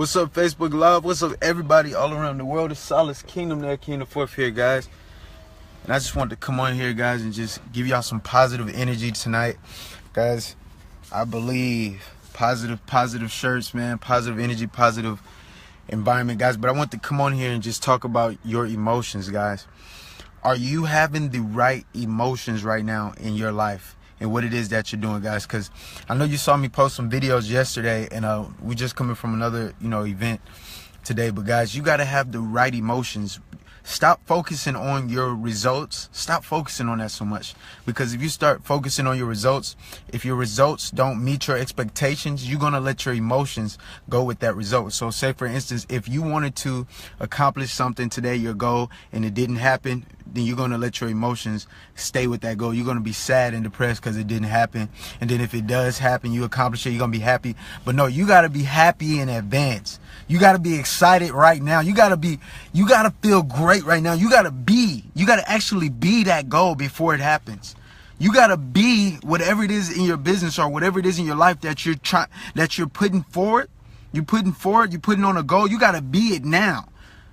What's up, Facebook Live? What's up, everybody all around the world? It's Silas Kingdomnaire, King of Fourth here, guys. And I just wanted to come on here, guys, and just give y'all some positive energy tonight. Guys, I believe positive shirts, man, positive energy, positive environment, guys. But I want to come on here and just talk about your emotions, guys. Are you having the right emotions right now in your life and what it is that you're doing, guys? Because I know you saw me post some videos yesterday, and we just coming from another, event today. But guys, you got to have the right emotions. Stop focusing on your results. Stop focusing on that so much, because if you start focusing on your results, if your results don't meet your expectations, you're going to let your emotions go with that result. So say, for instance, if you wanted to accomplish something today, your goal, and it didn't happen, then you're going to let your emotions stay with that goal. You're going to be sad and depressed because it didn't happen. And then if it does happen, you accomplish it, you're going to be happy. But no, you got to be happy in advance. You got to be excited right now. You got to feel great right now. You got to actually be that goal before it happens. You got to be whatever it is in your business or whatever it is in your life that you're putting forward. You're putting on a goal. You got to be it now.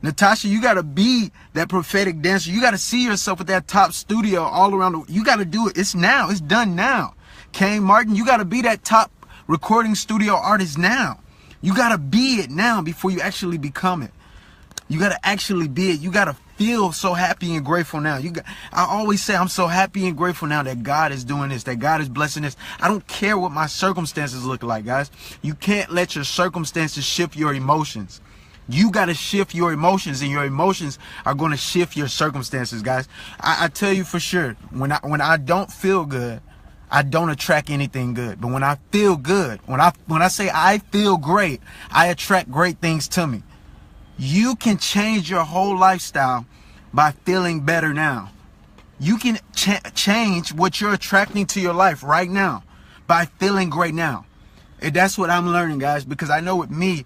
Natasha, you got to be that prophetic dancer. You got to see yourself with that top studio all around you got to do it. It's now. It's done now. Kane Martin, you got to be that top recording studio artist now. You got to be it now before you actually become it. You got to actually be it. You got to feel so happy and grateful now. I always say I'm so happy and grateful now that God is doing this, that God is blessing this. I don't care what my circumstances look like, guys. You can't let your circumstances shift your emotions. You got to shift your emotions, and your emotions are going to shift your circumstances, guys. I tell you for sure, when I don't feel good, I don't attract anything good. But when I feel good, when I say I feel great, I attract great things to me. You can change your whole lifestyle by feeling better now. You can change what you're attracting to your life right now by feeling great now. And that's what I'm learning, guys, because I know with me,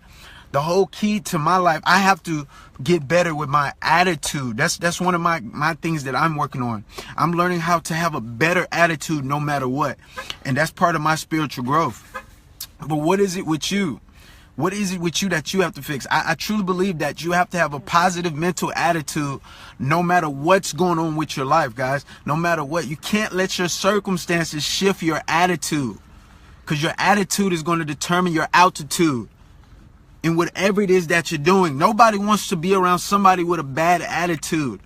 the whole key to my life, I have to get better with my attitude. That's one of my things that I'm working on. I'm learning how to have a better attitude no matter what. And that's part of my spiritual growth. But what is it with you? What is it with you that you have to fix? I truly believe that you have to have a positive mental attitude no matter what's going on with your life, guys. No matter what. You can't let your circumstances shift your attitude, because your attitude is going to determine your altitude. In whatever it is that you're doing, nobody wants to be around somebody with a bad attitude.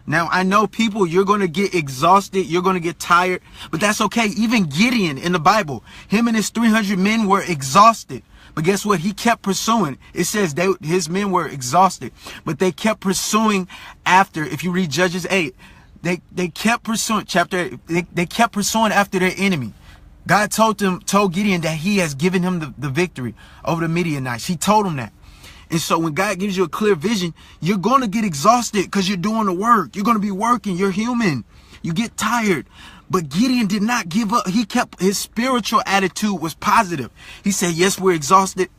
Now, I know people, you're going to get exhausted, you're going to get tired, but that's okay. Even Gideon in the Bible, him and his 300 men were exhausted. But guess what? He kept pursuing. It says his men were exhausted, but they kept pursuing after. If you read Judges 8, they kept pursuing, chapter 8, they kept pursuing after their enemy. God told Gideon that he has given him the victory over the Midianites. He told him that. And so when God gives you a clear vision, you're going to get exhausted because you're doing the work. You're going to be working. You're human. You get tired. But Gideon did not give up. His spiritual attitude was positive. He said, yes, we're exhausted,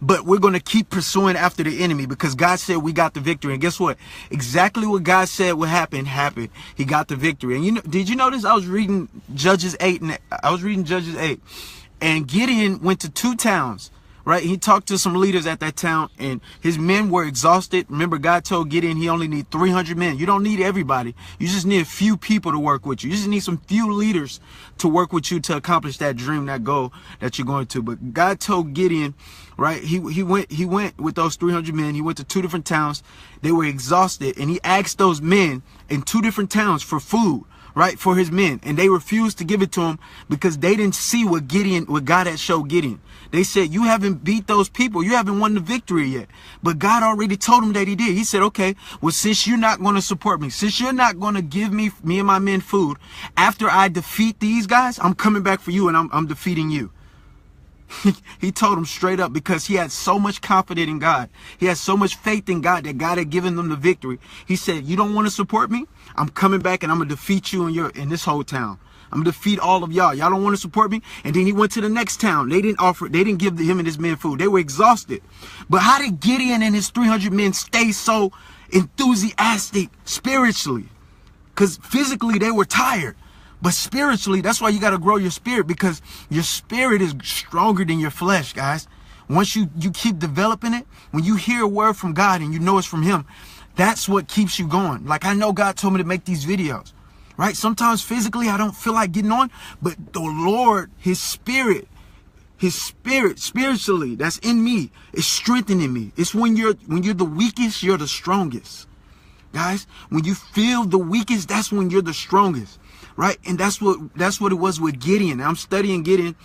but we're going to keep pursuing after the enemy because God said we got the victory. And guess what? Exactly what God said would happen happened. He got the victory. And did you notice I was reading Judges 8, and Gideon went to 2 towns. Right? He talked to some leaders at that town, and his men were exhausted. Remember, God told Gideon he only need 300 men. You don't need everybody. You just need a few people to work with you. You just need some few leaders to work with you to accomplish that dream, that goal that you're going to. But God told Gideon, right? He went with those 300 men. He went to 2 different towns. They were exhausted, and he asked those men in 2 different towns for food, right, for his men, and they refused to give it to him because they didn't see what God had showed Gideon. They said, you haven't beat those people. You haven't won the victory yet. But God already told him that he did. He said, okay, well, since you're not going to support me, since you're not going to give me and my men food, after I defeat these guys, I'm coming back for you, and I'm defeating you. He told him straight up, because he had so much confidence in God. He had so much faith in God that God had given them the victory. He said, you don't want to support me? I'm coming back and I'm going to defeat you in this whole town. I'm going to defeat all of y'all. Y'all don't want to support me? And then he went to the next town. They didn't give him and his men food. They were exhausted. But how did Gideon and his 300 men stay so enthusiastic spiritually? Because physically they were tired. But spiritually, that's why you got to grow your spirit, because your spirit is stronger than your flesh, guys. Once you keep developing it, when you hear a word from God and you know it's from him, that's what keeps you going. Like, I know God told me to make these videos, right? Sometimes physically I don't feel like getting on, but the Lord, his spirit spiritually that's in me is strengthening me. It's when you're the weakest, you're the strongest. Guys, when you feel the weakest, that's when you're the strongest, right? And that's what it was with Gideon. I'm studying Gideon,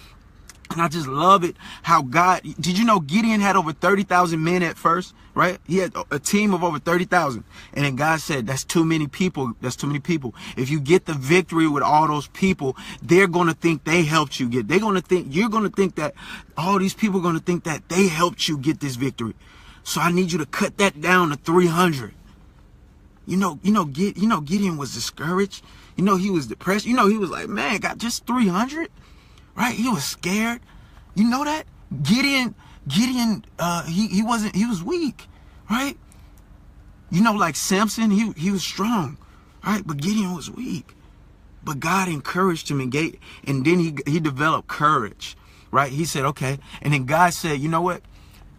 and I just love it how God, did you know Gideon had over 30,000 men at first, right? He had a team of over 30,000. And then God said, that's too many people. That's too many people. If you get the victory with all those people, they're going to think they helped you get. They're going to think, you're going to think that all these people are going to think that they helped you get this victory. So I need you to cut that down to 300. Gideon was discouraged. He was depressed. He was like, man, got just 300. Right? He was scared. You know that? Gideon, he was weak, right? Like Samson, he was strong, right? But Gideon was weak. But God encouraged him and then he developed courage, right? He said, okay. And then God said, you know what?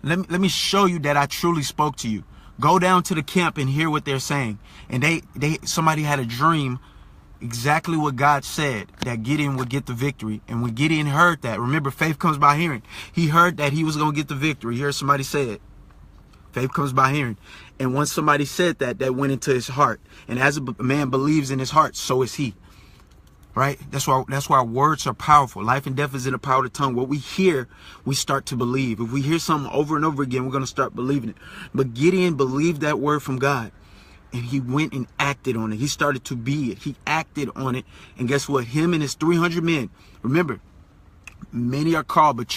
Let me show you that I truly spoke to you. Go down to the camp and hear what they're saying. And somebody had a dream, exactly what God said, that Gideon would get the victory. And when Gideon heard that, remember, faith comes by hearing. He heard that he was going to get the victory. He heard somebody say it. Faith comes by hearing. And once somebody said that, that went into his heart. And as a man believes in his heart, so is he. Right? That's why words are powerful. Life and death is in the power of the tongue. What we hear, we start to believe. If we hear something over and over again, we're going to start believing it. But Gideon believed that word from God. And he went and acted on it. He started to be it. He acted on it. And guess what? Him and his 300 men. Remember, many are called, but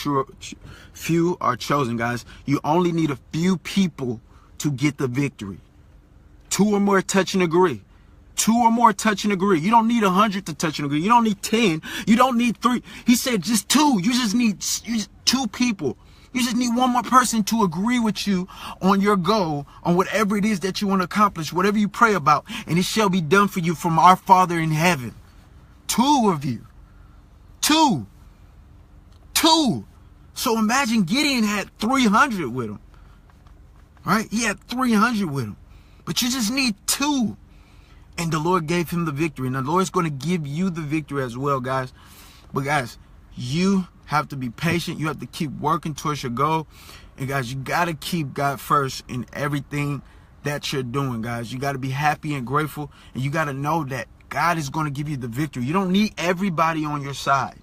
few are chosen, guys. You only need a few people to get the victory. 2 or more touch and agree. 2 or more touch and agree. You don't need 100 to touch and agree. You don't need 10. You don't need 3. He said just 2. You just need 2 people. You just need one more person to agree with you on your goal, on whatever it is that you want to accomplish, whatever you pray about, and it shall be done for you from our Father in heaven. 2 of you. 2. So imagine Gideon had 300 with him. Right? He had 300 with him. But you just need 2. And the Lord gave him the victory. And the Lord's going to give you the victory as well, guys. But guys, you have to be patient. You have to keep working towards your goal. And guys, you got to keep God first in everything that you're doing, guys. You got to be happy and grateful. And you got to know that God is going to give you the victory. You don't need everybody on your side.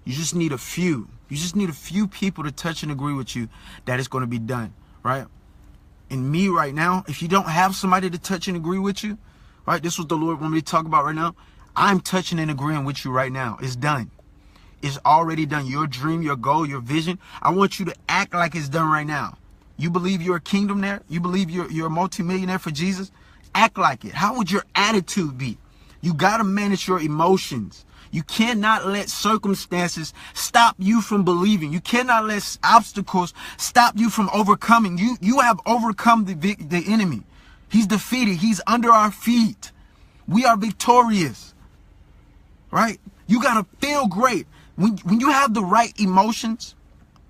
You just need a few. You just need a few people to touch and agree with you that it's going to be done, right? And me right now, if you don't have somebody to touch and agree with you, right? This is what the Lord wants me to talk about right now. I'm touching and agreeing with you right now. It's done. It's already done. Your dream, your goal, your vision. I want you to act like it's done right now. You believe you're a kingdomnaire? You believe you're a multimillionaire for Jesus? Act like it. How would your attitude be? You got to manage your emotions. You cannot let circumstances stop you from believing. You cannot let obstacles stop you from overcoming. You have overcome the enemy. He's defeated. He's under our feet. We are victorious. Right? You got to feel great. When you have the right emotions,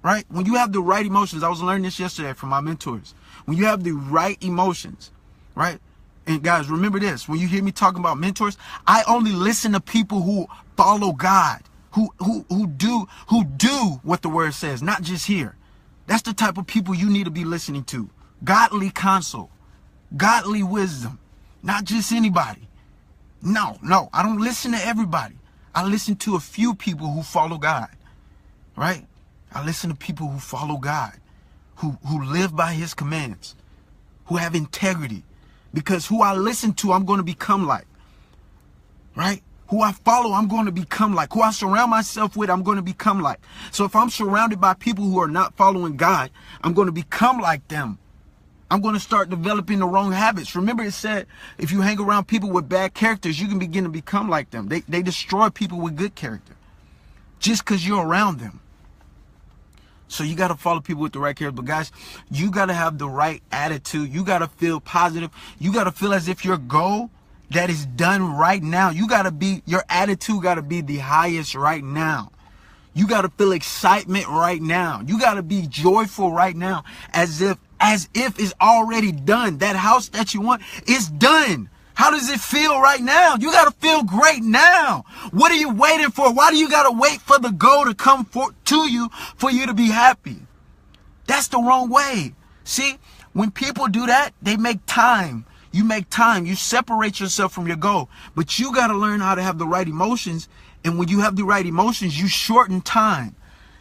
right? When you have the right emotions, I was learning this yesterday from my mentors. When you have the right emotions, right? And guys, remember this. When you hear me talking about mentors, I only listen to people who follow God, who do what the word says, not just hear. That's the type of people you need to be listening to. Godly counsel, godly wisdom, not just anybody. No, I don't listen to everybody. I listen to a few people who follow God, right? I listen to people who follow God, who live by his commands, who have integrity. Because who I listen to, I'm going to become like, right? Who I follow, I'm going to become like. Who I surround myself with, I'm going to become like. So if I'm surrounded by people who are not following God, I'm going to become like them. I'm going to start developing the wrong habits. Remember, it said, if you hang around people with bad characters, you can begin to become like them. They destroy people with good character just because you're around them. So you got to follow people with the right character. But guys, you got to have the right attitude. You got to feel positive. You got to feel as if your goal that is done right now. Your attitude got to be the highest right now. You got to feel excitement right now. You got to be joyful right now, as if it's already done. That house that you want is done. How does it feel right now? You got to feel great now. What are you waiting for? Why do you got to wait for the goal to come to you for you to be happy? That's the wrong way. See, when people do that, they make time. You make time. You separate yourself from your goal. But you got to learn how to have the right emotions. And when you have the right emotions, you shorten time.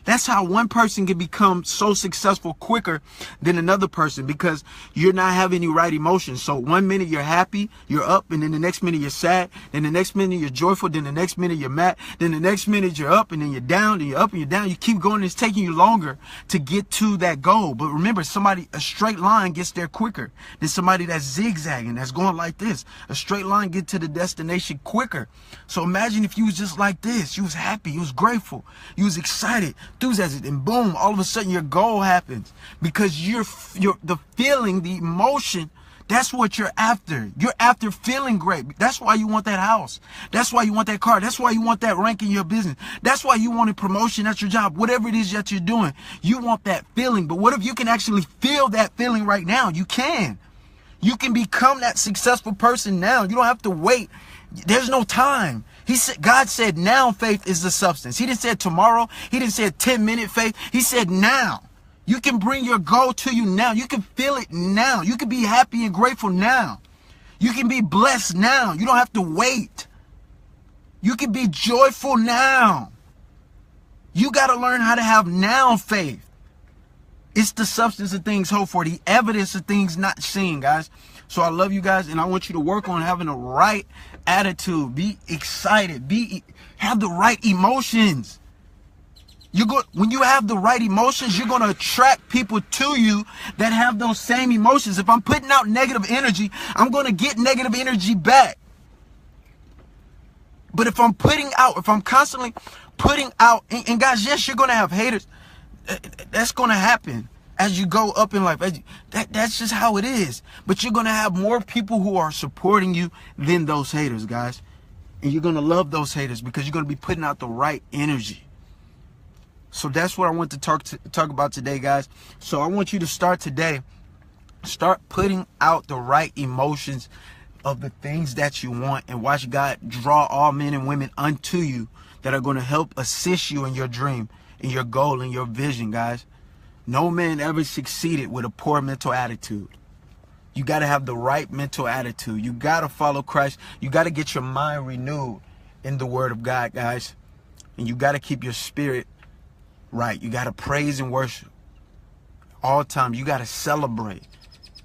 That's how one person can become so successful quicker than another person, because you're not having any right emotions. So 1 minute you're happy, you're up, and then the next minute you're sad, then the next minute you're joyful, then the next minute you're mad, then the next minute you're up, and then you're down, and you're up and you're down. You keep going, and it's taking you longer to get to that goal. But remember, a straight line gets there quicker than somebody that's zigzagging, that's going like this. A straight line get to the destination quicker. So imagine if you was just like this. You was happy, you was grateful, you was excited, enthusiastic, and boom, all of a sudden your goal happens, because the feeling, the emotion, that's what you're after. You're after feeling great. That's why you want that house. That's why you want that car. That's why you want that rank in your business. That's why you want a promotion at your job. Whatever it is that you're doing, you want that feeling. But what if you can actually feel that feeling right now? You can. You can become that successful person now. You don't have to wait. There's no time. God said now faith is the substance. He didn't say tomorrow. He didn't say 10-minute faith. He said now. You can bring your goal to you now. You can feel it now. You can be happy and grateful now. You can be blessed now. You don't have to wait. You can be joyful now. You got to learn how to have now faith. It's the substance of things hoped for, the evidence of things not seen, guys. So I love you guys, and I want you to work on having the right attitude. Be excited. Have the right emotions. When you have the right emotions, you're going to attract people to you that have those same emotions. If I'm putting out negative energy, I'm going to get negative energy back. But if I'm constantly putting out, and guys, yes, you're going to have haters. That's going to happen as you go up in life. That's just how it is. But you're going to have more people who are supporting you than those haters, guys. And you're going to love those haters because you're going to be putting out the right energy. So that's what I want to talk about today, guys. So I want you to start today. Start putting out the right emotions of the things that you want, and watch God draw all men and women unto you that are going to help assist you in your dream, in your goal, in your vision, guys. No man ever succeeded with a poor mental attitude. You got to have the right mental attitude. You got to follow Christ. You got to get your mind renewed in the Word of God, guys. And you got to keep your spirit right. You got to praise and worship all the time. You got to celebrate.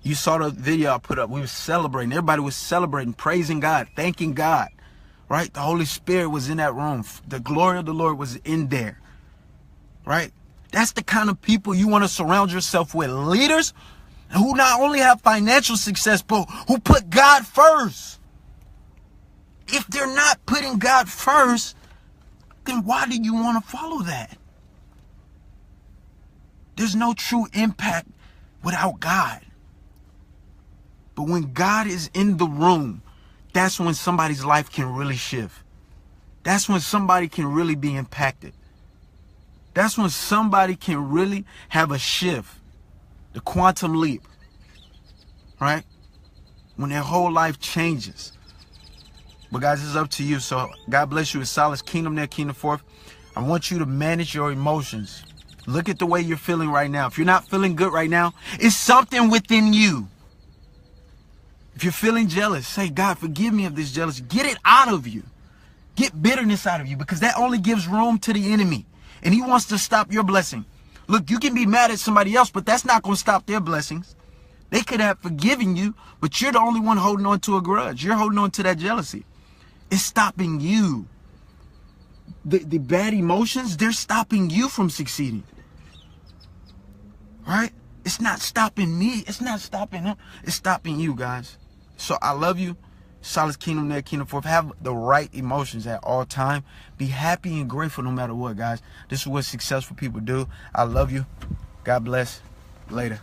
You saw the video I put up. We were celebrating. Everybody was celebrating, praising God, thanking God. Right? The Holy Spirit was in that room. The glory of the Lord was in there. Right? That's the kind of people you want to surround yourself with. Leaders who not only have financial success, but who put God first. If they're not putting God first, then why do you want to follow that? There's no true impact without God. But when God is in the room, that's when somebody's life can really shift. That's when somebody can really be impacted. That's when somebody can really have a shift, the quantum leap, right? When their whole life changes. But guys, it's up to you. So God bless you. It's Silas Kingdomnaire, Kingdom Forth. I want you to manage your emotions. Look at the way you're feeling right now. If you're not feeling good right now, it's something within you. If you're feeling jealous, say, God, forgive me of this jealousy. Get it out of you. Get bitterness out of you, because that only gives room to the enemy. And he wants to stop your blessing. Look, you can be mad at somebody else, but that's not going to stop their blessings. They could have forgiven you, but you're the only one holding on to a grudge. You're holding on to that jealousy. It's stopping you. The bad emotions, they're stopping you from succeeding. Right? It's not stopping me. It's not stopping them. It's stopping you, guys. So I love you. Silas Kingdomnaire, Kingdom Forth. Have the right emotions at all time. Be happy and grateful no matter what, guys. This is what successful people do. I love you. God bless. Later.